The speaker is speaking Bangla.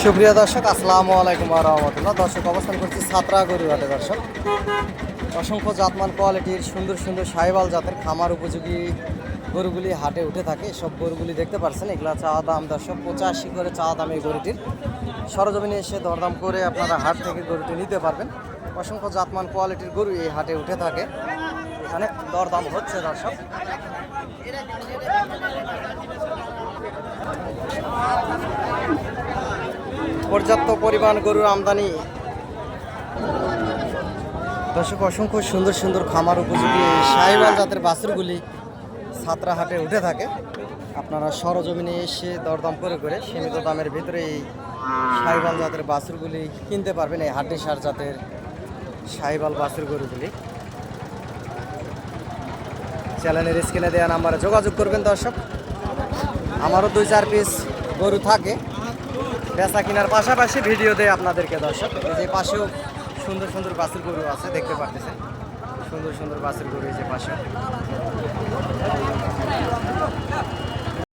সুপ্রিয় দর্শক, আসসালামু আলাইকুম ওয়া রাহমাতুল্লাহ। দর্শক, অবস্থান করছি ছাত্রা গরুহাটে। দর্শক, অসংখ্য জাতমান কোয়ালিটির সুন্দর সুন্দর সাহিওয়াল জাতের খামার উপযোগী গরুগুলি হাটে উঠে থাকে। সব গরুগুলি দেখতে পাচ্ছেন, এগুলা চাওয়া দাম দর্শক 85 করে চাওয়া দাম এই গরুটির। সরজমিনে এসে দরদাম করে আপনারা হাট থেকে গরুটি নিতে পারবেন। অসংখ্য জাতমান কোয়ালিটির গরু এই হাটে উঠে থাকে। এখানে দরদাম হচ্ছে দর্শক। পর্যাপ্ত পরিমাণ গরুর আমদানি দর্শক। অসংখ্য সুন্দর সুন্দর খামার উপযোগী সাহিওয়াল জাতের বাছুরগুলি ছাত্রা হাটে উঠে থাকে। আপনারা সরজমিনে এসে দরদাম করে করে সীমিত দামের ভিতরে এই সাহিওয়াল জাতের বাছুরগুলি কিনতে পারবেন। এই হাড্ডি সার জাতের সাহিওয়াল বাছুর গরুগুলি চ্যানেলের স্ক্রিনে দেওয়া নাম্বারে যোগাযোগ করবেন। দর্শক, আমারও 2-4 পিস গরু থাকে, বেচা কেনার পাশাপাশি ভিডিও দেয় আপনাদেরকে। দর্শক, এই যে পাশেও সুন্দর সুন্দর বাছুর গরু আছে, দেখতে পাচ্ছেন সুন্দর সুন্দর বাছুর গরু এই যে পাশে।